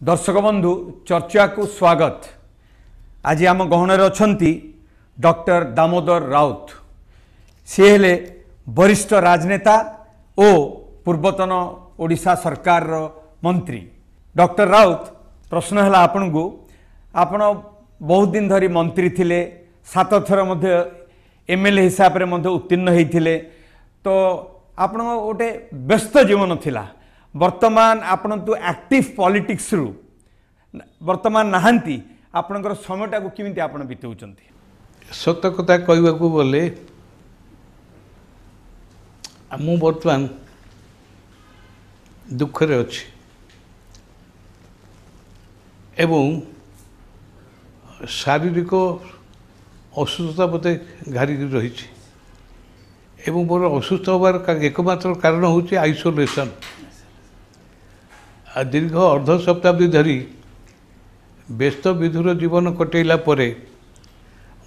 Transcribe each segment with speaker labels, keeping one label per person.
Speaker 1: दर्शक बंधु चर्चा को स्वागत। आज आम गहन अच्छा डॉक्टर दामोदर राउत सी हेले वरिष्ठ राजनेता और पूर्वतन ओडिशा सरकार मंत्री। डॉक्टर राउत प्रश्न है आपण को आपण बहुत दिन धरी मंत्री थिले 7 थर एमएलए हिसाब रे उत्तीर्ण होते तो आपण गोटे व्यस्त जीवन थिला। वर्तमान आपण तो एक्टिव पॉलिटिक्स रु वर्तमान नहांती आपणकर समयटा को किमिति आपण बिताउचंती।
Speaker 2: सत कथा कहवाकू बोले मु वर्तमान दुखरे अच्छी एवं शारीरिक असुस्थता मत घारिक रही एवं मोर असुस्थ होबार एकमात्र कारण हूँ आइसोलेशन। दीर्घ अर्ध शताब्दी धरी व्यस्त विधुर जीवन कटेला परे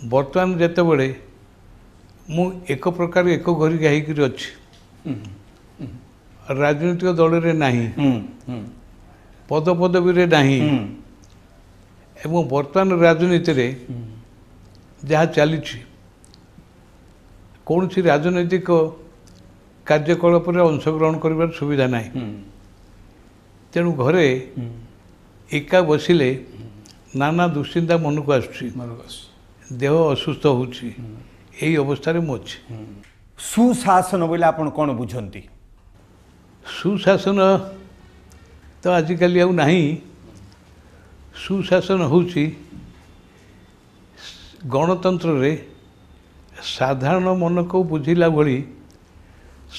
Speaker 2: वर्तमान जेतेबेले मु एक प्रकार एक घरी गाइक अच्छी राजनीतिक दल रे नाही पद पदवी रे नाही एवं वर्तमान राजनीति रे जहाँ चली कौन सी राजनैतिक कार्यकलाप अंशग्रहण कर सुविधा ना तेणु घरे एका बसिले नाना दुश्चिंता मन को आसुची देह असुस्थ होची यही अवस्था रे मु अछि।
Speaker 1: सुशासन बोले आपण कोन बुझंती?
Speaker 2: सुशासन तो आजिकल आउ नाही। सुशासन होची गणतंत्र रे साधारण मन को बुझिला भली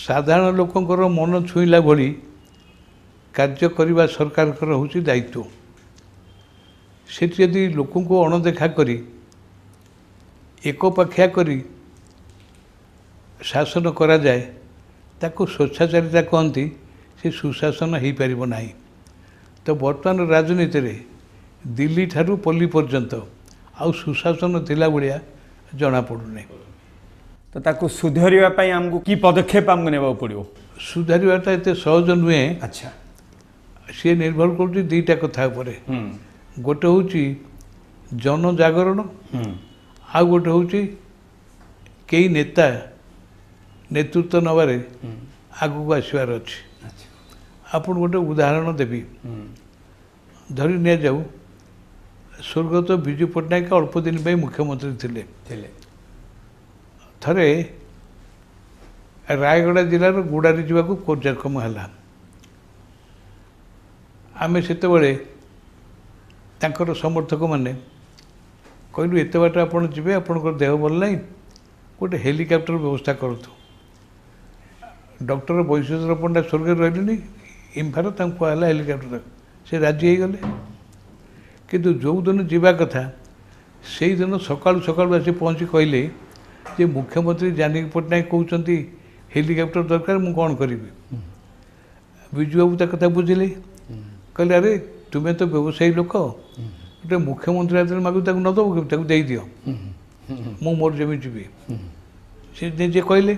Speaker 2: साधारण लोकंकर मन छुईला भली कार्य करवा सरकार होची दायित्व। से यदि लोकों को अणदेखा करी एकपाखिया करी शासन करा जाए ताको स्वेच्छाचारिता कहती से सुशासन हो पारिब नाही। तो वर्तमान राजनीति रे दिल्ली ठारू पल्ली पर्यंत आउ सुशासन थिला भलिया जना पड़ुने।
Speaker 1: तो ताको सुधारिबा पई हमको की पदक्षेप हमको नेबा पड़ियो?
Speaker 2: सुधारिबाटा एते सहज नुहे।
Speaker 1: अच्छा
Speaker 2: सी निर्भर करुँच दुईटा कथा उपरे। गोटे हूँ जनजागरण आ गोटे हूँ कई नेता नेतृत्व नबारे आगू आसबार अच्छे। आप गोटे उदाहरण देवी धरी नि जाऊ स्वर्गत विजु पट्टनायक अल्प दिन पे मुख्यमंत्री थिले। थरे रायगड़ा जिलार गुड़ारी जावाक कार्यक्रम है आमे सेते बेले तांकर समर्थक माने कहलु एते बाट आपण जिबे आपनकर देह भल नाही गोटे हेलिकॉप्टर व्यवस्था करतु। डॉक्टर वैश्वेश्वर पंडा स्वर्ग रही इम्फार कहला हेलिकॉप्टर से राजी हो गले। किंतु जो दिन जीवा कथा से दिन सकाळु सकाळु आसी पहुँची कहले जे मुख्यमंत्री जानकी पट्टनायक कहते हेलिकॉप्टर दरकार मु कौन करी। विजु बाबू ता कथा बुझिले कहले अरे तुम्हें तो व्यवसायी लोक गोटे मुख्यमंत्री हाथ में मागू नदब दे दियो मु मोर जमी जी से निजे कहले।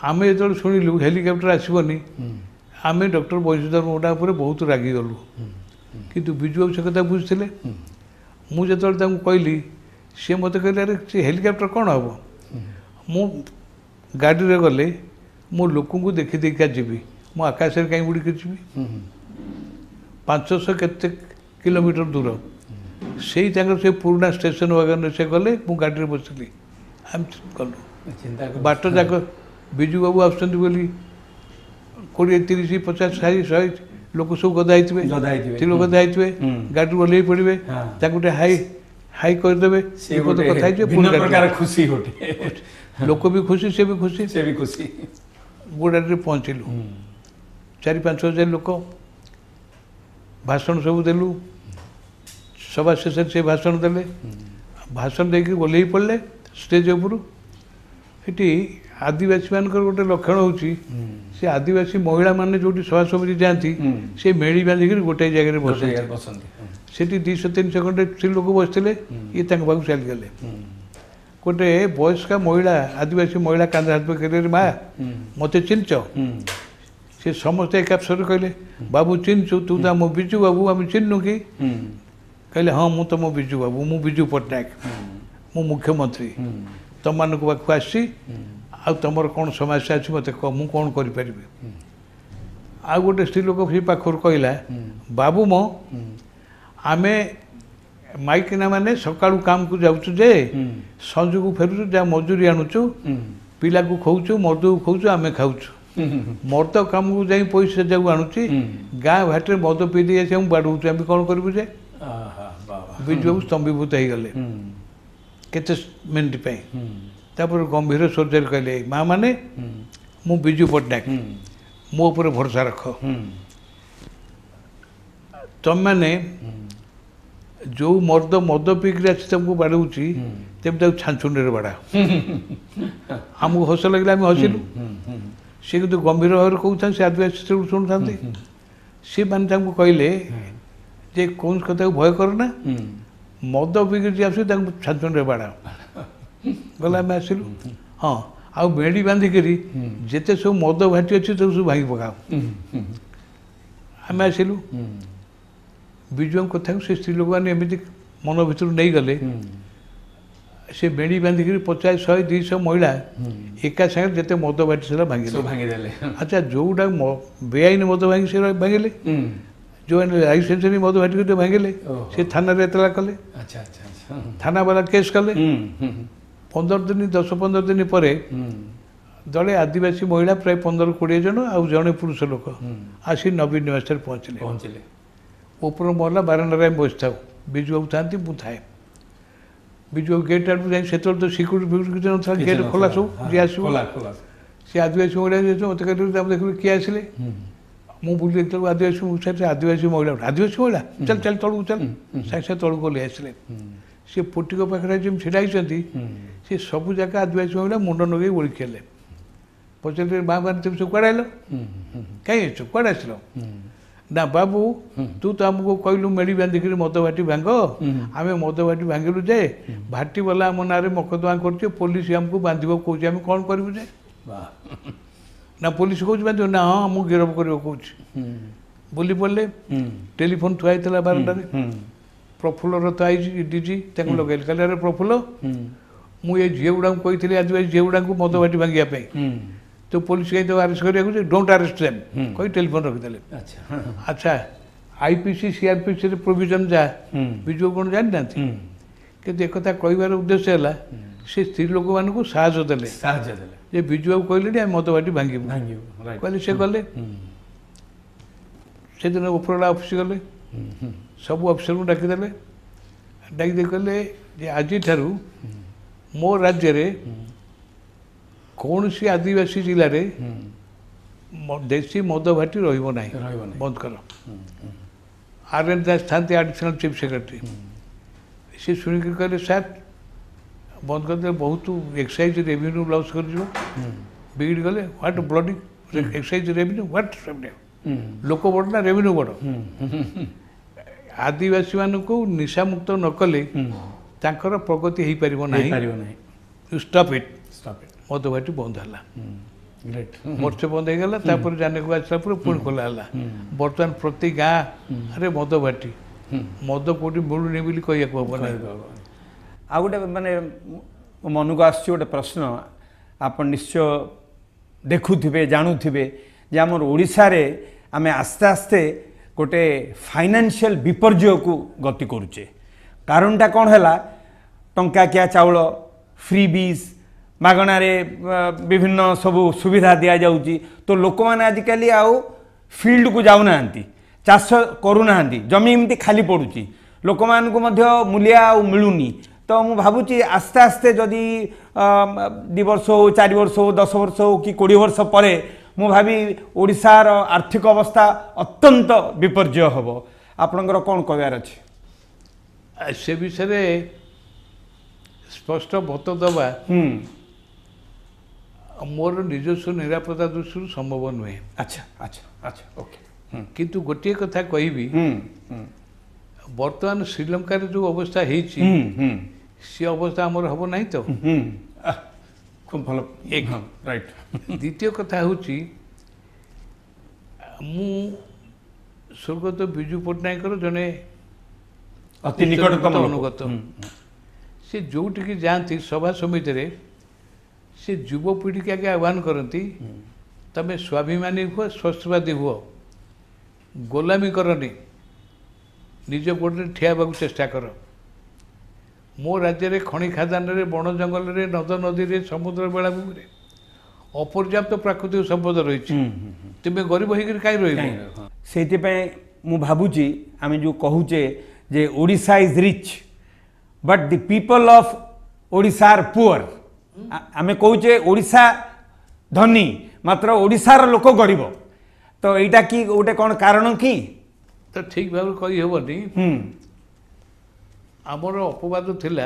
Speaker 2: आम जो शुणिलु हेलिकॉप्टर आसबनी आम डॉक्टर वैश्वेश्वर पंडा उपर बहुत रागी गलु। किंतु बिजु बाबू से कथा बुझते मुझे कहली सी मत कहले अरे से हेलिकॉप्टर कौन हम मु गाड़ी रे गले मो लोक को देखी देखा जीवी मु आकाश में कहीं उड़ी जी 500 केते किलोमीटर दूर से पुराना स्टेशन वगैरह से गले मु गाड़ी में बसली आम गलु बाट जाक बिजु बाबू आसुँच बोली 20 30 50 60 100 लोक सब गदा लोक गदा गाड़ी ओल्ल पड़े गोटे हाई हाई करदे कथा
Speaker 1: खुशी
Speaker 2: लोक भी खुशी से भी खुशी गुड़ारी पहुँचलु 4-5 हजार लोक भाषण सब देलु सभा शेष से भाषण देले भाषण देकी ओल्ल पड़े स्टेज उपरू। ये आदिवासी मान गोटे लक्षण हूँ से आदिवासी महिला माने जो सभा समिति जाती से मेड़ी बांधिक गोटे जगह बसती से 200-300 खंडे स्त्री लोक बसते ये पाक चलीगले। गोटे वयस्का महिला आदिवासी महिला कांध हाथ पकड़ माँ मत चिन्ह ସେ ସମସ୍ତେ ଏକା ସ୍ୱରରେ କହିଲେ ବାବୁ ଚିହ୍ନିଛୁ ତୁ ତ ଆମ ବିଜୁ ବାବୁ ଆମେ ଚିହ୍ନୁ କି କହିଲେ ହଁ ମୁଁ ତମ ବିଜୁ ବାବୁ ମୁଁ ବିଜୁ ପଟ୍ଟନାୟକ ମୁଁ ମୁଖ୍ୟମନ୍ତ୍ରୀ ତମମାନଙ୍କ ପାଖକୁ ଆସିଛି ଆଉ ତମର କ'ଣ ସମସ୍ୟା ଅଛି ମୋତେ କହ ମୁଁ କ'ଣ କରିପାରିବି ଆଉ ଗୋଟେ ସ୍ତ୍ରୀ ଲୋକ ସେ ପାଖରୁ କହିଲା ବାବୁ ମୋ ଆମେ ମାଇକିନା ମାନେ ସକାଳୁ କାମକୁ ଯାଉଛୁ ଯେ ସଞ୍ଜକୁ ଫେରୁଛୁ ଯାହା ମଜୁରୀ ଆଣୁଛୁ ପିଲାକୁ ଖୋଉଛୁ ମଦକୁ ଖୋଉଛୁ ଆମେ ଖାଉଛୁ ମର୍ଦ କାମକୁ ଯାଇ ପଇସା ଯାକୁ ଆଣୁଛି ଗାଁ ଘାଟରେ ମଦ ପିଇ ଦେଇ ଆସି ଆମକୁ ବାଡ଼ଉଛୁ ଆମେ କ'ଣ କରିବୁ ଯେ ବିଜୁ ବାବୁ ସ୍ତମ୍ଭୀଭୂତ ହେଇଗଲେ କେତେ ମିନିଟ୍ ପାଇଁ ତାପରେ ଗମ୍ଭୀର ସ୍ୱରରେ କହିଲେ ମା ମାନେ ମୁଁ ବିଜୁ ପଟ୍ଟନାୟକ ମୋ ଉପରେ ଭରସା ରଖ ତମେମାନେ ଯେଉଁ ମର୍ଦ ମଦ ପିଇକିରି ଆସି ତାଙ୍କୁ ବାଡ଼ଉଛି ତେବେ ତାକୁ ଛାଞ୍ଚୁଣ୍ଡିରେ ବାଡ଼ା ଆମକୁ ହସ ଲାଗିଲା ଆମେ ହସିଲୁ ସେ କିନ୍ତୁ ଗମ୍ଭୀର ଭାବରେ କହୁଥାନ୍ତି ସେ ଆଦିବାସୀ ସ୍ତ୍ରୀକୁ ଶୁଣୁଥାନ୍ତି ସେମାନେ ତାଙ୍କୁ କହିଲେ ଯେ କୌଣସି କଥାକୁ ଭୟ କର ନା ମଦ ପିଇକିରି ଯିଏ ଆସୁଛି ତାଙ୍କୁ ଛାଞ୍ଚୁଣ୍ଡିରେ ବାଡ଼ା ଗଲା ଆମେ ଆସିଲୁ ହଁ ଆଉ ବେଡ଼ି ବାନ୍ଧିକିରି ଯେତେ ସବୁ ମଦ ଭାଟି ଅଛି ତାକୁ ସବୁ ଭାଙ୍ଗି ପକାଅ ଆମେ ଆସିଲୁ ବିଜୁଙ୍କ କଥାକୁ ସେ ସ୍ତ୍ରୀ ଲୋକମାନେ ଏମିତି ମନ ଭିତରୁ ନେଇଗଲେ ସେ ବେଡ଼ି ବାନ୍ଧିକିରି 50, 100, 200 ମହିଳା ଏକା ସାଙ୍ଗରେ ଯେତେ ମଦ ଭାଟି ସେଟା ଭାଙ୍ଗିଦେଲେ ଆଚ୍ଛା ଯେଉଁଟା ବେଆଇନ ମଦ ଭାଙ୍ଗି ସେ ଭାଙ୍ଗିଲେ ଯେଉଁମାନେ ଲାଇସେନ୍ସ ନେଇ ମଦ ଭାଟି ଭାଙ୍ଗିଲେ ସେ ଥାନାରେ ଏତଲା କଲେ ଥାନାବାଲା କେସ୍ କଲେ 15 ଦିନ 10-15 ଦିନ ପରେ ଦଳେ ଆଦିବାସୀ ମହିଳା ପ୍ରାୟ 15-20 ଜଣ ଆଉ ଜଣେ ପୁରୁଷ ଲୋକ ଆସି ନବୀନ ନିବାସରେ ପହଞ୍ଚିଲେ ଉପର ମହଲା ବାରଣ୍ଡାରେ ଆମେ ବସିଥାଉ ବିଜୁ ବାବୁ ଥାନ୍ତି ମୁଁ ଥାଏ ବିଜୁ ବାବୁ ଗେଟ୍ ଆଡ଼କୁ ଯାଇ ସେତେବେଳେ ତ ସିକ୍ୟୁରିଟି ଫିକ୍ୟୁରିଟି କିଛି ନଥିଲା ଗେଟ୍ ଖୋଲା ସବୁ ଯିଏ ଆସିବ ସେ ଆଦିବାସୀ ମହିଳା ମୋତେ କହିଲେ ତାପରେ ଦେଖିଲି କିଏ ଆସିଲେ ମୁଁ ବୁଲି ଦେଖିବାକୁ ଆଦିବାସୀ ମହିଳା ଆଦିବାସୀ ମହିଳା ଚାଲ ଚାଲ ତଳକୁ ଚାଲ ସାଙ୍ଗେ ସାଙ୍ଗେ ତଳକୁ ଓହ୍ଲେଇ ଆସିଲେ ସେ ପୋଟିକ ପାଖରେ ଯେମିତି ଛିଡ଼ା ହେଇଛନ୍ତି ସେ ସବୁ ଜାଗା ଆଦିବାସୀ ମହିଳା ମୁଣ୍ଡ ନଗେଇ ଓଳିକି ହେଲେ ପଚାରିଲେ ମା ମାନେ তুমি ସବୁ କୁଆଡ଼େ ଆଇଲ କାହିଁ ଆସିଛ କୁଆଡ଼େ ଆସିଲ ନା ବାବୁ ତୁ ତ ଆମକୁ କହିଲୁ ମେଡ଼ି ବାନ୍ଧିକିରି ମଦ ଭାଟି ଭାଙ୍ଗ ଆମେ ମଦ ଭାଟି ଭାଙ୍ଗିଲୁ ଯେ ଭାଟିବାଲା ଆମ ନାଁରେ ମକଦ୍ଦମା କରୁଛି ପୋଲିସ ଆମକୁ ବାନ୍ଧିବାକୁ କହୁଛି ଆମେ କ'ଣ କରିବୁ ଯେ ନା ପୋଲିସ କହୁଛି ବାନ୍ଧିବ ନା ହଁ ମୁଁ ଗିରଫ କରିବାକୁ କହୁଛି ବୋଲି ପଡ଼ିଲେ ଟେଲିଫୋନ ଥୁଆ ହେଇଥିଲା ବାରଣ୍ଡାରେ ପ୍ରଫୁଲ୍ଲର ତ ଆଇଛି ଡିଜି ତାଙ୍କୁ ଲଗାଇଲେ କହିଲେ ଆରେ ପ୍ରଫୁଲ୍ଲ ମୁଁ ଏ ଝିଅ ଗୁଡ଼ାଙ୍କୁ କହିଥିଲି ଆଦିବାସୀ ଝିଅ ଗୁଡ଼ାଙ୍କୁ ମଦ ଭାଟି ଭାଙ୍ଗିବା ପାଇଁ तो पुलिस कहीं तो अरेस्ट कर डोंट अरेस्ट देम कोई टेलीफोन रखिदे अच्छा आईपीसी सीआरपीसी प्रोविजन जा विजु कौन जानी ना कि एक कहबार उद्देश्य है से स्त्री लोक मान साहस देले जे विजु बाबू कहले मद बाटी भांगू कहले से गले से दिन उपरला ऑफिस गले सब अफिसर को डाकिदेले डाकी कहले आज ठारू मो राज्य रे कौन सी आदिवासी जिले में देशी मद भाटी रही बंद कर आर.एन. दास था एडिशनल चीफ सेक्रेटरी सी शुणिक कहले सर बंद करदे बहुत एक्साइज रेवेन्यू लॉस कर बिगड़ गले what bloody excise revenue what revenue लोक बड़ ना रेवेन्यू बड़ आदिवासी मान को निशा मुक्त न कले तांकर प्रगति हो पार ना स्टॉप इट मद भाटी बंद है वर्ष बंद हो गला जाने को आसला पुणी खोला है बर्तमान प्रति गाँ अरे मद भाटी मद कौटी मिलूनी बोली कह
Speaker 1: आ गोटे माने मन को आस गोटे प्रश्न आप निश्चय देखुवे जानूे जे आम ओडिशा रे आमे आस्ते आस्ते गोटे फाइनेंशियल विपर्जय को गति करुचे कारणटा कौन है टंका क्या चाउल फ्री बीज मागणारे विभिन्न सब सुविधा दि जाऊँगी तो लोक मैंने आजिकल आउ फील्ड को जाऊना चाष करूना जमी एमती खाली पड़ुची लोक मान मूल्य आ मिलूनी तो मु भावुची आस्ते आस्ते जदि 2 वर्ष हो 4 वर्ष हो 10 वर्ष हो कि 20 वर्ष पर मु भावी ओडिशार आर्थिक अवस्था अत्यंत विपर्जय हम आपणकर कौन कहबार अच्छे
Speaker 2: से विषय स्पष्ट मत दबा मोर निजस्व निरापत्ता दृष्टि संभव नुहे
Speaker 1: अच्छा अच्छा अच्छा ओके
Speaker 2: किंतु गोटे कथा कहबी बर्तमान श्रीलंका जो अवस्था सी अवस्था आमर हम ना तो
Speaker 1: खूब भल
Speaker 2: एक
Speaker 1: राइट
Speaker 2: द्वितीय कथा हूँ ମୁଁ ସ୍ୱର୍ଗତ ବିଜୁ ପଟ୍ଟନାୟକର ଜଣେ
Speaker 1: ଅତି ନିକଟତମ
Speaker 2: ଅନୁଗତ। ସେ ଯେଉଁଠିକି ଯାଆନ୍ତି ସଭା ସମିତିରେ ସେ ଯୁବପିଢ଼ିକି ଆଗେ ଆହ୍ୱାନ କରନ୍ତି, ତମେ ସ୍ୱାଭିମାନୀ ହୁଅ, ସ୍ୱସ୍ତିବାଦୀ ହୁଅ, ଗୋଲାମୀ କରନି, ନିଜ ଗୋଡ଼ରେ ଠିଆ ହେବାକୁ ଚେଷ୍ଟା କର। ମୋ ରାଜ୍ୟରେ ଖଣି ଖାଦାନରେ, ବଣ ଜଙ୍ଗଲରେ, ନଦ ନଦୀରେ, ସମୁଦ୍ର ବେଳାଭୂମିରେ ଅପର୍ଯ୍ୟାପ୍ତ ପ୍ରାକୃତିକ ସମ୍ପଦ ରହିଛି, ତୁମେ ଗରିବ ହେଇକରି କାହିଁ ରହିବ?
Speaker 1: ସେଇଥିପାଇଁ ମୁଁ ଭାବୁଛି ଆମେ ଯେଉଁ କହୁଛେ ଯେ Odisha is rich but the people of Odisha are poor. ଆମେ କହୁଛେ ଓଡ଼ିଶା ଧନୀ ମାତ୍ର ଓଡ଼ିଶାର ଲୋକ ଗରିବ। ତ ଏଇଟା କି ଗୋଟେ କ'ଣ କାରଣ କି?
Speaker 2: ତ ଠିକ୍ ଭାବରେ କହିହେବନି। ଆମର ଅପବାଦ ଥିଲା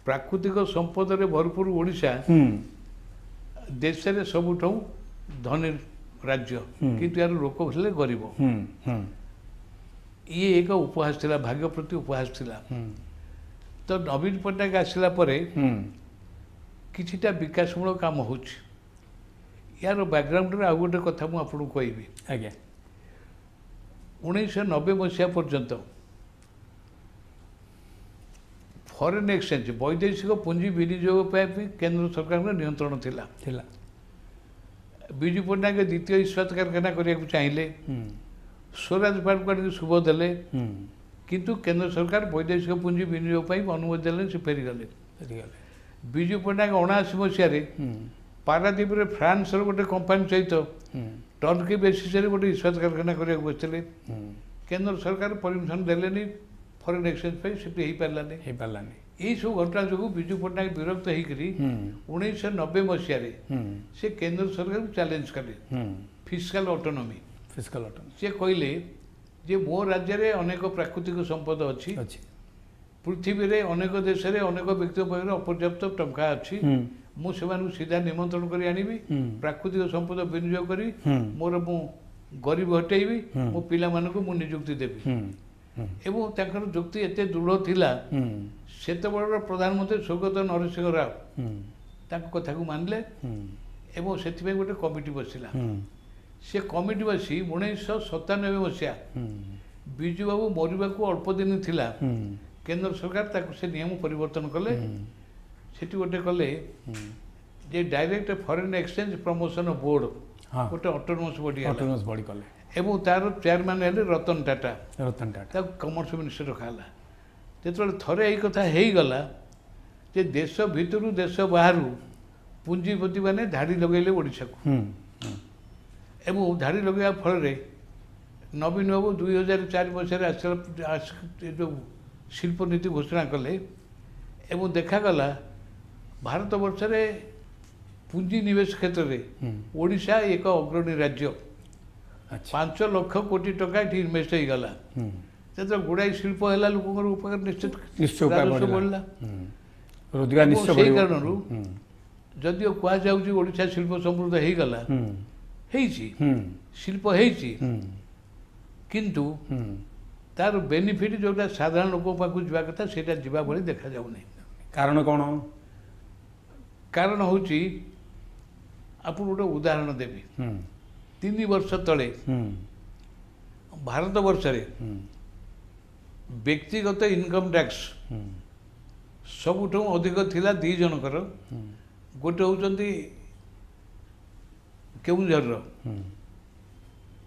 Speaker 2: ପ୍ରାକୃତିକ ସମ୍ପଦରେ ଭରପୁର ଓଡ଼ିଶା ଦେଶରେ ସବୁଠୁ ଧନୀ ରାଜ୍ୟ, କିନ୍ତୁ ଏହାର ଲୋକ ଥିଲେ ଗରିବ। ଇଏ ଏକ ଉପହାସ ଥିଲା, ଭାଗ୍ୟ ପ୍ରତି ଉପହାସ ଥିଲା। ତ ନବୀନ ପଟ୍ଟନାୟକ ଆସିଲା ପରେ କିଛିଟା ବିକାଶମୂଳକ କାମ ହେଉଛି। ୟାର ବ୍ୟାକଗ୍ରାଉଣ୍ଡରେ ଆଉ ଗୋଟେ କଥା ମୁଁ ଆପଣଙ୍କୁ କହିବି।
Speaker 1: ଆଜ୍ଞା,
Speaker 2: 1990 ମସିହା ପର୍ଯ୍ୟନ୍ତ ଫରେନ୍ ଏକ୍ସଚେଞ୍ଜ, ବୈଦେଶିକ ପୁଞ୍ଜି ବିନିଯୋଗ ପାଇଁ କେନ୍ଦ୍ର ସରକାରଙ୍କ ନିୟନ୍ତ୍ରଣ ଥିଲା। ବିଜୁ ପଟ୍ଟନାୟକ ଦ୍ୱିତୀୟ ଇସ୍ପାତ କାରଖାନା କରିବାକୁ ଚାହିଁଲେ, ସ୍ୱରାଜ ପାଣିକୁ ଶୁଭ ଦେଲେ, କିନ୍ତୁ କେନ୍ଦ୍ର ସରକାର ବୈଦେଶିକ ପୁଞ୍ଜି ବିନିଯୋଗ ପାଇଁ ଅନୁମତି ଦେଲେ, ସେ ଫେରିଗଲେ। ବିଜୁ ପଟ୍ଟନାୟକ 79 ମସିହାରେ ପାରାଦ୍ୱୀପରେ ଫ୍ରାନ୍ସର ଗୋଟେ କମ୍ପାନୀ ସହିତ ଟର୍କି ବେସିସରେ ଗୋଟେ ଇସ୍ପାତ କାରଖାନା କରିବାକୁ ବସିଥିଲେ। କେନ୍ଦ୍ର ସରକାର ପରମିଶନ ଦେଲେନି, ଫରେନ୍ ଏକ୍ସଚେଞ୍ଜ ପାଇଁ ସେଠି ହେଇପାରିଲାନି। ଏଇସବୁ ଘଟଣା ଯୋଗୁଁ ବିଜୁ ପଟ୍ଟନାୟକ ବିରକ୍ତ ହେଇକରି 1990 ମସିହାରେ ସେ କେନ୍ଦ୍ର ସରକାରକୁ ଚ୍ୟାଲେଞ୍ଜ କଲେ ଫିସ୍କାଲ ଅଟୋନୋମି। ସେ କହିଲେ ଯେ ମୋ ରାଜ୍ୟରେ ଅନେକ ପ୍ରାକୃତିକ ସମ୍ପଦ ଅଛି, ପୃଥିବୀରେ ଅନେକ ଦେଶରେ ଅନେକ ବ୍ୟକ୍ତିଙ୍କ ପାଖରେ ଅପର୍ଯ୍ୟାପ୍ତ ଟଙ୍କା ଅଛି, ମୁଁ ସେମାନଙ୍କୁ ସିଧା ନିମନ୍ତ୍ରଣ କରି ଆଣିବି, ପ୍ରାକୃତିକ ସମ୍ପଦ ବିନିଯୋଗ କରି ମୁଁ ଗରିବ ହଟେଇବି, ମୋ ପିଲାମାନଙ୍କୁ ମୁଁ ନିଯୁକ୍ତି ଦେବି। ଏବଂ ତାଙ୍କର ଯୁକ୍ତି ଏତେ ଦୃଢ଼ ଥିଲା, ସେତେବେଳର ପ୍ରଧାନମନ୍ତ୍ରୀ ସ୍ୱର୍ଗତ ନରସିଂହ ରାଓ ତାଙ୍କ କଥାକୁ ମାନିଲେ ଏବଂ ସେଥିପାଇଁ ଗୋଟେ କମିଟି ବସିଲା। ସେ କମିଟି ବସି 1997 ମସିହା ବିଜୁବାବୁ ମରିବାକୁ ଅଳ୍ପ ଦିନ ଥିଲା, କେନ୍ଦ୍ର ସରକାର ତାକୁ ସେ ନିୟମ ପରିବର୍ତ୍ତନ କଲେ। ସେଠି ଗୋଟେ କଲେ ଯେ direct foreign exchange promotion board, ଗୋଟେ ଅଟୋନମସ୍ ବଡି କଲେ ଏବଂ ତାର ଚେୟାରମ୍ୟାନ୍ ହେଲେ ରତନ ଟାଟା। ତାକୁ କମର୍ସ ମିନିଷ୍ଟର ରଖାହେଲା। ଯେତେବେଳେ ଥରେ ଏଇ କଥା ହେଇଗଲା ଯେ ଦେଶ ଭିତରୁ ଦେଶ ବାହାରୁ ପୁଞ୍ଜିପତିମାନେ ଧାଡ଼ି ଲଗାଇଲେ ଓଡ଼ିଶାକୁ, ଏବଂ ଧାଡ଼ି ଲଗାଇବା ଫଳରେ ନବୀନ ବାବୁ 2004 ମସିହାରେ ଆସିଲା ଯେଉଁ ଶିଳ୍ପନୀତି ଘୋଷଣା କଲେ ଏବଂ ଦେଖାଗଲା ଭାରତବର୍ଷରେ ପୁଞ୍ଜି ନିବେଶ କ୍ଷେତ୍ରରେ ଓଡ଼ିଶା ଏକ ଅଗ୍ରଣୀ ରାଜ୍ୟ। 5 ଲକ୍ଷ କୋଟି ଟଙ୍କା ଏଠି ଇନଭେଷ୍ଟ ହେଇଗଲା। ଯେତେବେଳେ ଗୁଡ଼ାଏ ଶିଳ୍ପ ହେଲା, ଲୋକଙ୍କର ଉପକାର ନିଶ୍ଚିତ ବଢ଼ିଲା। ସେଇ କାରଣରୁ ଯଦିଓ କୁହାଯାଉଛି ଓଡ଼ିଶା ଶିଳ୍ପ ସମୃଦ୍ଧ ହେଇଗଲା, ହେଇଛି, ଶିଳ୍ପ ହେଇଛି, କିନ୍ତୁ ତାର ବେନିଫିଟ୍ ଯେଉଁଟା ସାଧାରଣ ଲୋକଙ୍କ ପାଖକୁ ଯିବା କଥା ସେଇଟା ଯିବା ଭଳି ଦେଖାଯାଉନାହିଁ।
Speaker 1: କାରଣ କ'ଣ?
Speaker 2: କାରଣ ହେଉଛି, ଆପଣ ଗୋଟେ ଉଦାହରଣ ଦେବି। 3 ବର୍ଷ ତଳେ ଭାରତବର୍ଷରେ ବ୍ୟକ୍ତିଗତ ଇନକମ୍ ଟ୍ୟାକ୍ସ ସବୁଠୁ ଅଧିକ ଥିଲା 2 ଜଣଙ୍କର। ଗୋଟେ ହେଉଛନ୍ତି କେଉଁଝରର,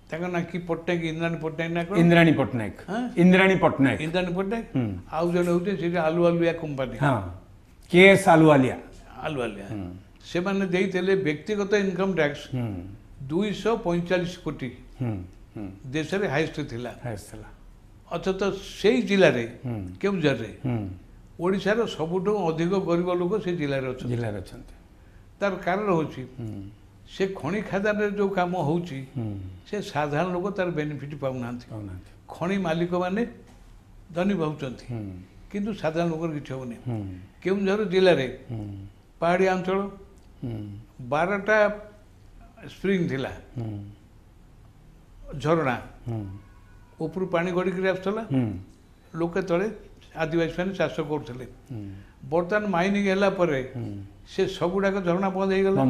Speaker 2: ତାଙ୍କ ନାଁ କି ପଟ୍ଟନାୟକ, ଇନ୍ଦ୍ରାଣୀ ପଟ୍ଟନାୟକ ନା କ'ଣ?
Speaker 1: ଇନ୍ଦ୍ରାଣୀ ପଟ୍ଟନାୟକ।
Speaker 2: ଆଉ ଜଣେ ହେଉଛି ସେଠି ଆଲୁଆଲିଆ କମ୍ପାନୀ,
Speaker 1: କେଏସ୍ ଆଲୁଆଲିଆ।
Speaker 2: ସେମାନେ ଦେଇଥିଲେ ବ୍ୟକ୍ତିଗତ ଇନକମ୍ ଟ୍ୟାକ୍ସ 245 କୋଟି, ଦେଶରେ ହାଇଏଷ୍ଟ ଥିଲା। ଅଥଚ ସେଇ ଜିଲ୍ଲାରେ, କେଉଁଝରରେ, ଓଡ଼ିଶାର ସବୁଠୁ ଅଧିକ ଗରିବ ଲୋକ ସେ ଜିଲ୍ଲାରେ ଅଛନ୍ତି। ତାର କାରଣ ହେଉଛି ସେ ଖଣି ଖାଦାନରେ ଯେଉଁ କାମ ହେଉଛି ସେ ସାଧାରଣ ଲୋକ ତାର ବେନିଫିଟ୍ ପାଉନାହାନ୍ତି। ଖଣି ମାଲିକମାନେ ଧନୀ ଭାବୁଛନ୍ତି, କିନ୍ତୁ ସାଧାରଣ ଲୋକର କିଛି ହେଉନି। କେଉଁଝର ଜିଲ୍ଲାରେ ପାହାଡ଼ିଆ ଅଞ୍ଚଳ, 12ଟା ସ୍ପ୍ରିଙ୍ଗ ଥିଲା, ଝରଣା, ଉପରୁ ପାଣି ଗଡ଼ିକିରି ଆସୁଥିଲା, ଲୋକେ ତଳେ ଆଦିବାସୀମାନେ ଚାଷ କରୁଥିଲେ। ବର୍ତ୍ତମାନ ମାଇନିଂ ହେଲା ପରେ ସେ ସବୁଗୁଡ଼ାକ ଝରଣା ବନ୍ଦ ହେଇଗଲା।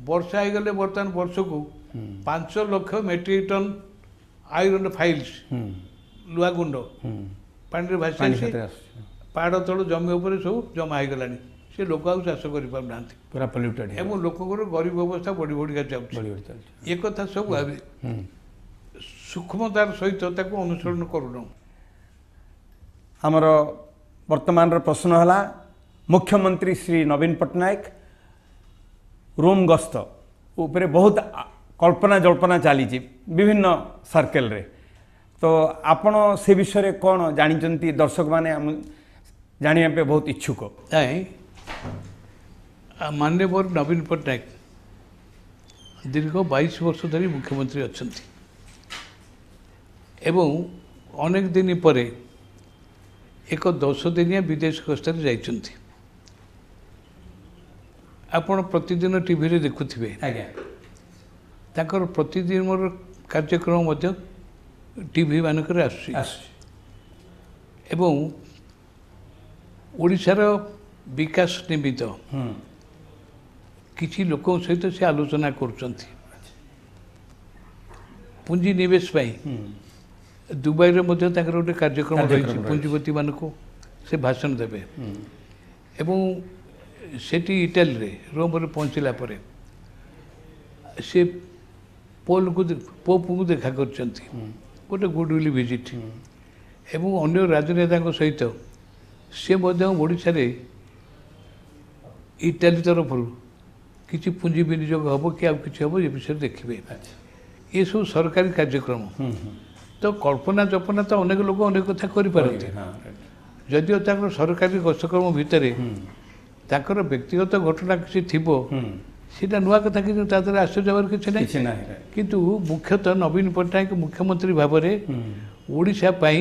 Speaker 2: ବର୍ଷା ହେଇଗଲେ ବର୍ତ୍ତମାନ ବର୍ଷକୁ 5 ଲକ୍ଷ ମେଟ୍ରିକ ଟନ୍ ଆଇରନ୍ ଫାଇଲ୍ସ ଲୁହା ଗୁଣ୍ଡ ପାଣିରେ ଭାସି ଆସି ପାହାଡ଼ ତଳୁ ଜମି ଉପରେ ସବୁ ଜମା ହେଇଗଲାଣି। ସେ ଲୋକ ଆଉ ଚାଷ କରିପାରୁନାହାନ୍ତି,
Speaker 1: ପୁରା ପଲ୍ୟୁଟେଡ୍
Speaker 2: ଏବଂ ଲୋକଙ୍କର ଗରିବ ଅବସ୍ଥା ବଢ଼ି ବଢ଼ିକା ଯାଉଛି। ଏ କଥା ସବୁ ଆମେ ସୂକ୍ଷ୍ମତାର ସହିତ ତାକୁ ଅନୁସରଣ କରୁନାହୁଁ।
Speaker 1: ଆମର ବର୍ତ୍ତମାନର ପ୍ରଶ୍ନ ହେଲା, ମୁଖ୍ୟମନ୍ତ୍ରୀ ଶ୍ରୀ ନବୀନ ପଟ୍ଟନାୟକ ରୋମ୍ ଗସ୍ତ ଉପରେ ବହୁତ କଳ୍ପନା ଜଳ୍ପନା ଚାଲିଛି ବିଭିନ୍ନ सर्कल तो आपण से विषय कौन जानते दर्शक माने जानिया पे बहुत इच्छुक
Speaker 2: माननीय नवीन पट्टनायक दीर्घ 22 वर्ष धरी मुख्यमंत्री अच्छा एवं अनेक दिन पर एक 10 दिनिया विदेश गस्त जाइछन्ति। आपण प्रतिदिन टीवी रे देखुथिबे
Speaker 1: आज्ञा
Speaker 2: ताकर प्रतिदिन मोर कार्यक्रम मध्य टीवी मानकर आसुछि एवं ओडिशार विकास निमित्त किछि लोक सहित से आलोचना करुछन्ति। पुंजी निवेश पाई दुबई रे मध्य ताकर गोटे कार्यक्रम रही पुंजीपति मान को से भाषण देवे एवं सेठी इटाली रे रोम रे पहुँचला परे से पोल को पोप को देखा करछन्ति गोटे गुडविल विजिट एवं अन्य राजनेता सहित से ओडिशा रे इटाली तरफ किसी पुंजी विनियोग हम कि किसी हम ये विषय देखिए ये सब सरकारी कार्यक्रम तो कल्पना जल्पना तो अनेक लोग अनेक कथा करें जदिओ सरकारी गस्तक्रम भितर ताकर व्यक्तिगत घटना किसी थी सीटा नुआ कथा कि आश्चर्य हमारे किसी ना किंतु मुख्यतः नवीन पट्टनायक मुख्यमंत्री भाव में ओडिशा पाई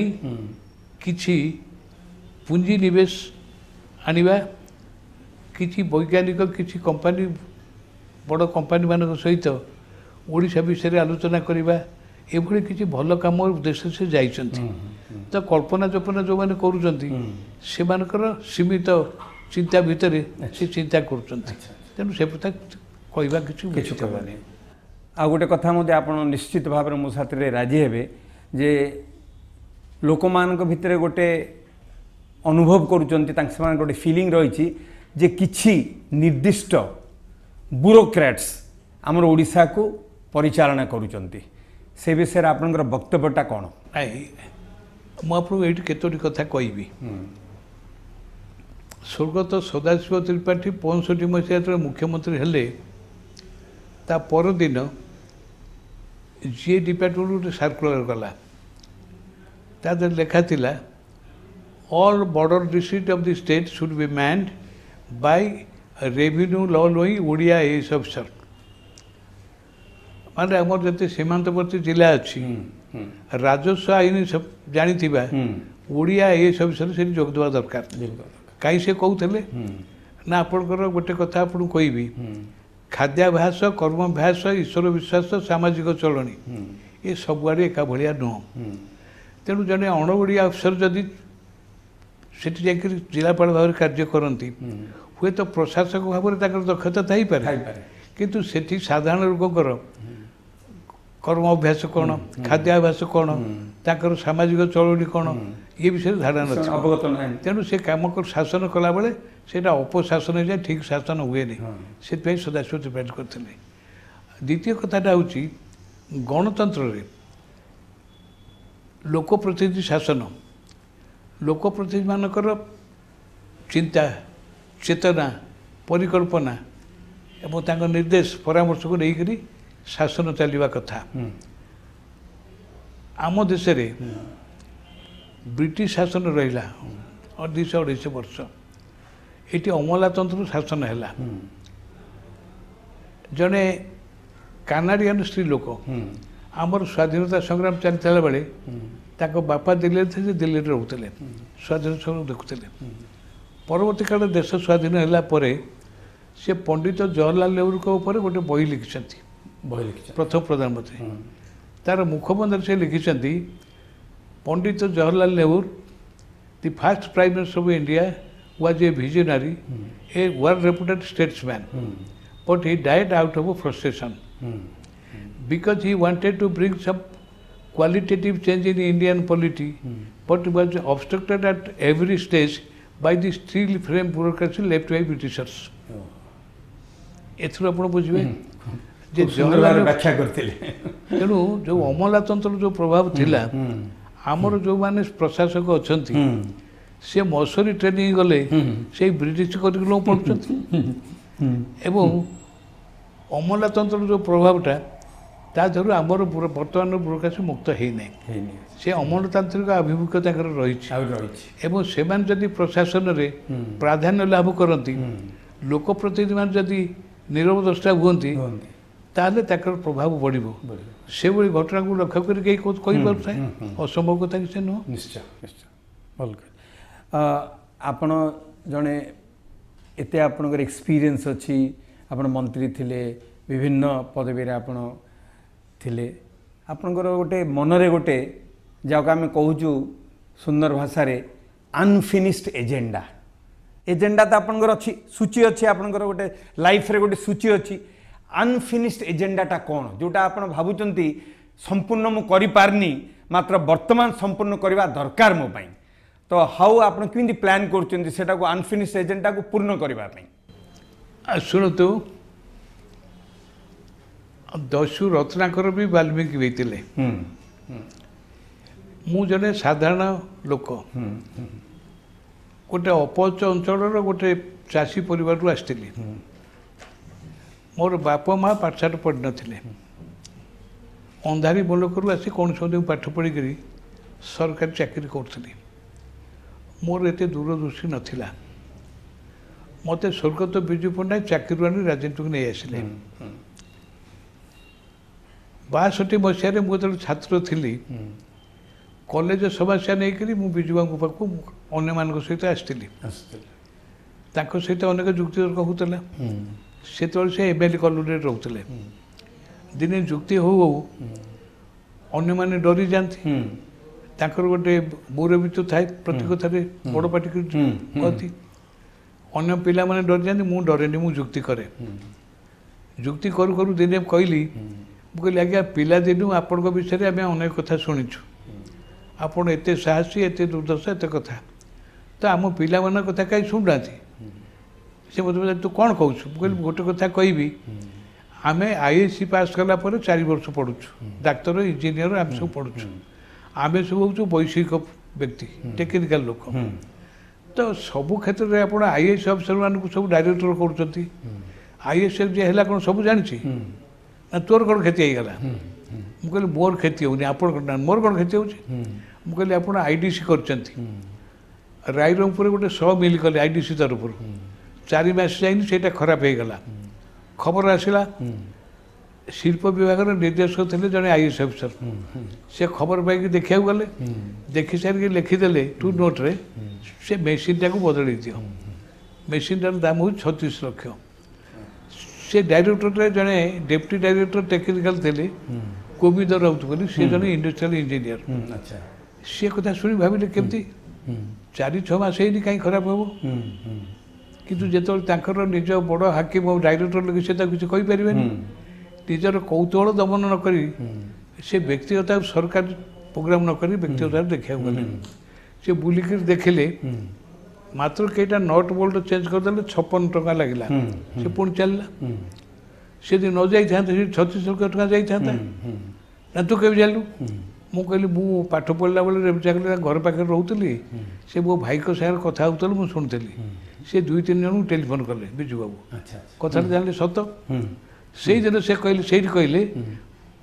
Speaker 2: किछि पुंजी निवेश आनिबा किछि वैज्ञानिक किछि कंपनी बड़ कंपनी मान सहित ओडिशा विषय आलोचना करवा एभली किछि भल काम उद्देश्य से जाइछन्ति। तो कल्पना जल्पना जो मैंने करुछन्ति सेमानकर सीमित चिंता भितर से चिंता करुछन्ति तेणु से प्रथा कहवा किछि कहबानी।
Speaker 1: आ गोटे कथा मते आपण निश्चित भाव में मो साथ रे राजी हेबे जे लोकमानक भितर गोटे अनुभव करुछन्ति तांक समान गोटे फीलिंग रही जे किछि निर्दिष्ट ब्यूरोक्रेट्स आमर ओडिशा को परिचालना करुछन्ति से विषय आपनकर वक्तव्यटा कौन?
Speaker 2: मुझे केतोटी कथा कहबी। स्वर्गत सदाशिव त्रिपाठी 65 मसीह मुख्यमंत्री हेले ता परदिन जी डिपार्टमेंट गोटे सर्कुलर गला तादर लेखा थिला all border district of the state should be manned by revenue law knowing Odia AS officer माने आमर जते सीमांतवर्ती जिला अच्छी राजस्व आईन जानी ओडिया एएस अफिसर से जोग देवा दरकार कहीं से कहते ना आपणकर गोटे कथा आपको कहबी खाद्याभ्यास कर्माभ्यास ईश्वर विश्वास सामाजिक चलनी ये सबुआड़े एका भाया नुह तेणु जड़े अणओडिया अफिसर जदि सेठी जाकर जिलापाल भाव कार्य करती हुए तो प्रशासक भाव में दक्षता थी पारे किंतु सेठी साधारण लोकंर कर्माभ्यास कौन खाद्याभ्यास कौन ताकर सामाजिक चलनी कौन ये विषय धारणा नहीं
Speaker 1: अवगत ना
Speaker 2: तेणु से कम कर शासन कला बेले सेटा अपशासन जाए ठीक शासन हुए नहीं से सदाशिव त्रिपाठी करते। द्वितीय कथाटा हूँ गणतंत्र लोकप्रतिनिधि शासन लोकप्रतिनिधि मानकर चिंता चेतना परिकल्पना एवं तांकर निर्देश परामर्श को लेकर शासन चलवा कथा। आम देश ब्रिटिश शासन रहा 200-250 वर्ष ये अमलातंत्र शासन है जड़े कानाडियन स्त्री लोक आमर स्वाधीनता संग्राम चलता बेले बापा दिल्ली थे दिल्ली रोते स्वाधीन संग्राम देखुले परवर्ती काल देश स्वाधीन है से पंडित जवाहरलाल नेहरू के ऊपर गोटे बही लिखिं प्रथम प्रधानमंत्री तार मुखबंधर से लिखिं Pandit Jawaharlal Nehru the first prime minister of India was a visionary a well reputed statesman but he died out of a frustration because he wanted to bring some qualitative change in Indian polity, but was obstructed at every stage by the steel frame bureaucracy left by Britishers. ଏଥିରୁ ଆପଣ ବୁଝିବେ ଯେ
Speaker 1: ଜବାହରଲାଲ ବ୍ୟାଖ୍ୟା କରିଥିଲେ
Speaker 2: ତେଣୁ ଯେଉଁ ଅମଲାତନ୍ତ୍ରର ଯେଉଁ ପ୍ରଭାବ ଥିଲା ଆମର ଯେଉଁମାନେ ପ୍ରଶାସକ ଅଛନ୍ତି ସେ ମଶୁରୀ ଟ୍ରେନିଂ ଗଲେ ସେଇ ବ୍ରିଟିଶ କରିକୁଲମ୍ ପଢ଼ୁଛନ୍ତି ଏବଂ ଅମଲାତନ୍ତ୍ରର ଯେଉଁ ପ୍ରଭାବଟା ତା ଦେହରୁ ଆମର ବର୍ତ୍ତମାନର ବ୍ୟୁରୋକ୍ରାସି ମୁକ୍ତ ହେଇନାହିଁ ସେ ଅମଲତାନ୍ତ୍ରିକ ଆଭିମୁଖ୍ୟ ତାଙ୍କର ରହିଛି ଏବଂ ସେମାନେ ଯଦି ପ୍ରଶାସନରେ ପ୍ରାଧାନ୍ୟ ଲାଭ କରନ୍ତି ଲୋକପ୍ରତିନିଧିମାନେ ଯଦି ନିରବ ଦ୍ରଷ୍ଟା ହୁଅନ୍ତି ତାହେଲେ ତାଙ୍କର ପ୍ରଭାବ ବଢ଼ିବ ସେଭଳି ଘଟଣାକୁ ଲକ୍ଷ୍ୟ କରି କେହି କହିପାରୁଥାଏ ଅସମ୍ଭବ କଥା କିଛି ନୁହଁ
Speaker 1: ନିଶ୍ଚୟ ନିଶ୍ଚୟ ଭଲ ଆପଣ ଜଣେ ଏତେ ଆପଣଙ୍କର ଏକ୍ସପିରିଏନ୍ସ ଅଛି ଆପଣ ମନ୍ତ୍ରୀ ଥିଲେ ବିଭିନ୍ନ ପଦବୀରେ ଆପଣ ଥିଲେ ଆପଣଙ୍କର ଗୋଟେ ମନରେ ଗୋଟେ ଯାହାକୁ ଆମେ କହୁଛୁ ସୁନ୍ଦର ଭାଷାରେ ଅନଫିନିଶ୍ଡ ଏଜେଣ୍ଡା एजेंडा तो आपनकर अच्छी सूची अच्छी आपनकर गोटे लाइफ रे गोटे सूची अच्छी अनफिनिश्ड एजेंडाटा कौन जोटा आप भावुंट संपूर्ण मु करि पारनी मात्र वर्तमान संपूर्ण करवा दरकार मो पाई तो हाउ आप किंदी प्लान करछन्ती सेटा को अनफिनिश्ड एजेंडा को पूर्ण करबा पई
Speaker 2: शुणतु दस्यु रत्नाकर भी वाल्मीकि होइतिले मु जने साधारण लोक गोटे अपच अंचल गोटे चाषी परिवार आसती मोर बाप माँ पाठशाठ पढ़ी नथिले अंधारी बोलकर आसी कौन सब पाठ पढ़िक सरकारी चाकरी करी मोर एत दूरदृष्टि नाला मत स्वर्गत विजु पट्टनायक चाकरी आनी राजनीति को नहीं आसिले 62 मसीह मुझे छात्र थी कॉलेज समस्या नहीं करी मु विजु बाबू पाखु अन्य मान सहित आसती सहित अनेक जुक्ति तर्क होता से से एमएलए कॉलोनी रोते दिने जुक्ति हो अन्य मैंने डरी जाती गोटे मोर भी तो थाए प्रति कथार बड़ पार्टी कहती अन्य पिला माने डरी जाती मु डरेनी मु जुक्ति करे जुक्ति करू करू दिने कहली मुझे आज्ञा पिला दिन आपण विषय आम अनेक कथा शुणीचु आपण एत साहसी एत दुर्दशा एत कथा तो आम पिला मान कथा कहीं शुणुना से मतलब तू कौन कहूँ कहली गोटे कथा कहबी आम आईएससी पास कलापर 4 वर्ष पढ़ुचु डाक्तर इंजीनियर आम सब पढ़ुचु आम सब हूँ वैषयिक व्यक्ति टेक्निकाल लोक तो सबू क्षेत्र में आप आईएएस अफिसर मानक सब डायरेक्टर कर आईएएस जी है कौन सब जानी ना तोर कौन क्षति होगा मुझे मोर क्षति होनी आप मोर कौन क्षति होगी आप आईडीसी कर रायरंगपुर गोटे 100 मिल कले आईडीसी तरफ 4 मास जाइनी से खराब हो गला खबर आसला शिल्प विभाग निर्देशक थे जड़े आईएएस अफिसर से खबर पाई देखा गले देखी सारिक लिखिदे टू नोट रे से मेसीन टाक बदल दियो मेसीन टार दाम हो 36 लाख से डायरेक्टर जड़े डेप्यूटी डायरेक्टर टेक्निकाल थे कोविद राउत बोली सी जड़े इंडस्ट्रियल इंजीनियर सी कथा शुणी भाविले केमती 4-6 मास है कहीं खराब हम किंतु जो निज बड़ हाकिम और डायरेक्टर लगे से किसी कहीपर निजर कौतूहल दमन नक से व्यक्तिगत सरकार प्रोग्राम नक व्यक्तिगत देखा गले से बुलिक देखिले मात्र कईटा नट बोल्ट चेंज करदे 56 टका लगे से पुणी चलला से न जाई 36 लाख टका जाता तू के जालु मु कहली मु पाठ पढ़ला बेले घर पाखे रोली से मो भाई को सागर कथा होता मुझे शुणुली से 2-3 जन टेलीफोन कले बिजू बाबू कथा जानले सत से दिन से कहले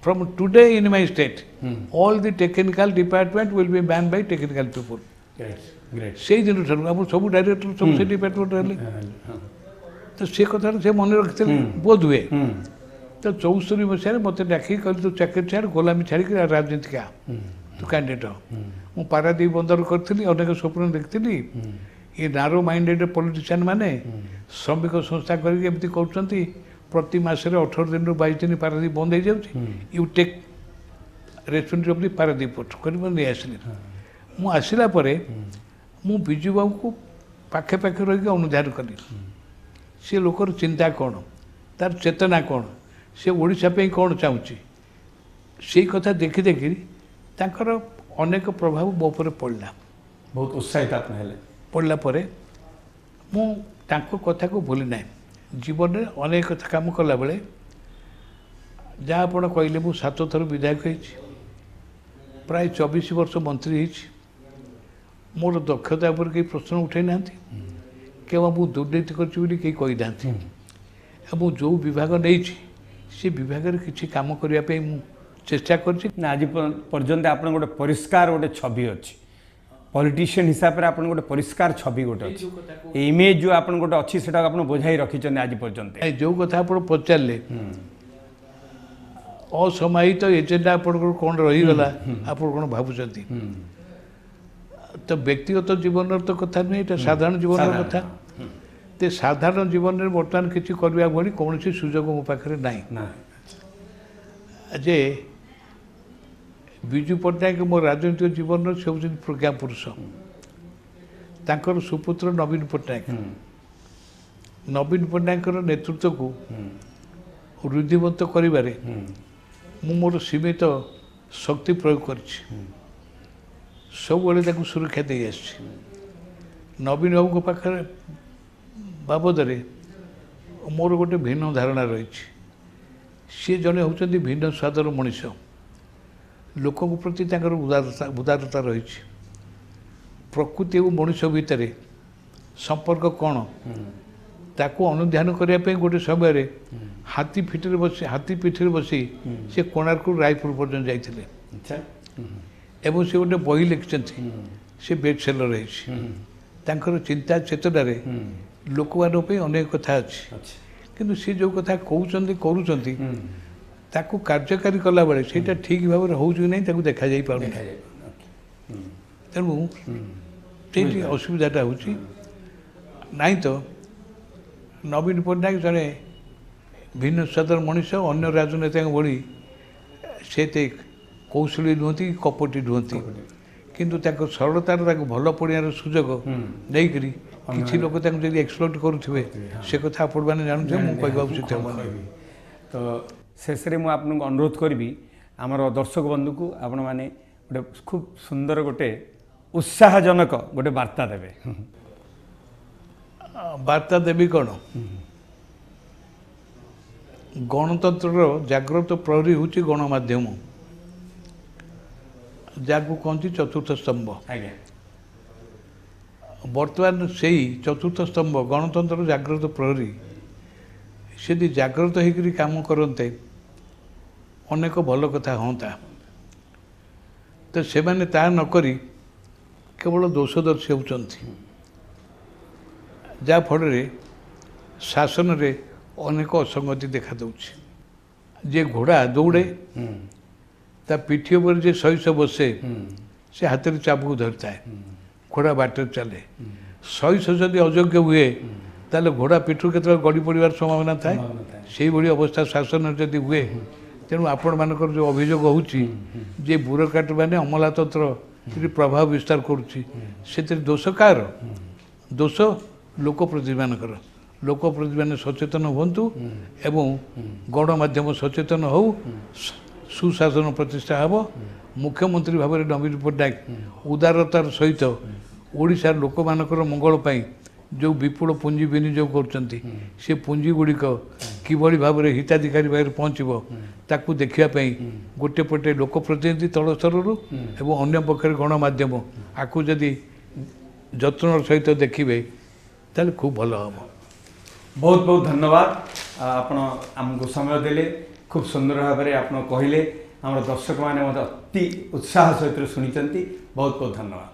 Speaker 2: from today in my state all the technical department will be man by technical people से दिन ठार सब डायरेक्टर सब से डिपार्टमेंट रहे तो से कथा से मन रखते बोध हुए तो 64 मसीह मत डाक कह तू चाकरी छाड़ गोलामी छाड़ी राजनीति क्या तू कैंडिडेट मु पारादीप बंदर करी अनेक स्वप्न देखी ये नारो माइंडेड पॉलिटिशियन माने श्रमिक संस्था करमती कर प्रति मसरे 18 दिन 22 दिन पारादीप बंद हो जाऊँगी you take responsibility of the Paradip port कर नहीं आसली मु आसला मु बिजू बाबू को पाखे पाखे रही अनुधार कली सी लोकर चिंता कौन तार चेतना कौन से ओडिशा पे कौन चाहूँगी से कथा देखी देखी तांकर अनेक प्रभाव मो पर पड़ला
Speaker 1: बहुत उत्साहित आपने हेले
Speaker 2: पड़ला परे मु तांको कथा को भूली ना जीवन में अनेक कथा काम कला बेले जहाँ आप कहले मु 7 थर विधायक होइछि प्राय 24 वर्ष मंत्री होइछि मोर दक्षता पर कई प्रश्न उठे ना केवल मु दुर्नीति करछि बोली कई कहि दांती मु जो विभाग नहीं से विभाग किसी काम करने मु चेष्टा करछि
Speaker 1: ना आज पर्यंत आप गोटे परिष्कार गोटे छवि अच्छी पॉलिटिशियन हिसाब से आप गोटे परिष्कार छवि गोटे अच्छी इमेज जो आप गोटे अच्छी से आप बोझाई रखिंट आज पर्यंत
Speaker 2: जो कथा आप पचारे असमाहित एजेंडा आप कौन रहीगला आप कौन भावुंट तो व्यक्तिगत जीवन तो कथा नुहे ये साधारण जीवन कथा ते साधारण जीवन में बर्तमान किसी करवा भली कौन सुजोग मो पाखे ना जे विजु पट्टनायक मो राजनीतिक जीवन से हूँ प्रज्ञा पुरुष तांकर सुपुत्र नवीन पट्टनायक नवीन पट्टनायक नेतृत्व को वृद्धिमंत करिबारे मु मोर सीमित शक्ति प्रयोग करछि सब सुरक्षा दे आछि नवीन बाबू पाखे बाबद मोर गोटे भिन्न धारणा रही सी जड़े होती भिन्न स्वादर मनीष लोक प्रति उदारता रही प्रकृति और मनीष भितर संपर्क कौन ताकू अनुध्यान करने गोटे समय हाथी पिठी बसी से कोणार्क रायपुर पर्यटन जाते एवं से गोटे बही लिखिं से बेस्ट सेलर रही चिंता चेतना लोक मान अनेक कथा अच्छी किंतु सी जो कथा कहते ताकू कार्यकारी कला बेले से ठीक भाव हो नहीं देखा जा पार तेणु से असुविधाटा हो तो नवीन पट्टनायक जड़े भिन्न स्वादर मनीष अन्य राजनेता भली से कौशली नुहति कपटी नुहति किंतु सरलतार भल पड़ियार सुजोग नहीं किसी लोग जब एक्सप्लोट करुवे से कथा आपण मैंने जानते मुझे उचित
Speaker 1: तो शेष में मुझे आपको अनुरोध करी आमर दर्शक बंधु को आपण मैंने गोटे खूब सुंदर गोटे उत्साहजनक गोटे वार्ता देवे
Speaker 2: वार्ता देवी कौन गणतंत्र जाग्रत प्रहरी हूँ गणमाध्यम जहाँ कहती चतुर्थ स्तंभ
Speaker 1: आज्ञा
Speaker 2: बर्तमान से चतुर्थ स्तंभ गणतंत्र जाग्रत प्रहरी से जाग्रत होकर काम करते अनेक भल कथा हाँ तो से मैंने ता नक केवल दोषदर्शी होती जहाँफल शासन रे अनेक असंगति देखा दूची जे घोड़ा दौड़े ता पिठी पर जे सहित बसे से हाथ में चाबुक धरता है घोड़ा बाट चले सहित जदि अयोग्य हुए ताले घोड़ा पिठू के गड़ी पड़ार संभावना थाए से भाई अवस्था शासन जदि हुए तेणु आपण मानकर जो अभियोग होची जे ब्यूरोक्राट माने अमलातंत्र प्रभाव विस्तार करुच्ची से दोष कार दोष लोकप्रतिनिधि मानकर लोकप्रतिनिधि मैंने सचेतन हूँ एवं गणमाध्यम सचेतन हो सुशासन प्रतिष्ठा हे मुख्यमंत्री भाव में नवीन पट्टनायक उदारतार सहित ओडिशार लोक मानकर मंगल जो विपुल पुंजी विनियोग करछंती से पुंजी गुड़िक किभली भाव में हिताधिकारी भाई पहुँचब ताकू देखापी गोटे पटे लोकप्रतिनिधि तल स्तर एवं अन्य पक्षर गणमाध्यम आपको जदि जत्न सहित देखिए ताले खूब भल हम
Speaker 1: बहुत बहुत धन्यवाद आपण आमको समय देले खूब सुंदर भाव में आप कहले आम दर्शक मैंने अति उत्साह सहित शुणी बहुत बहुत धन्यवाद।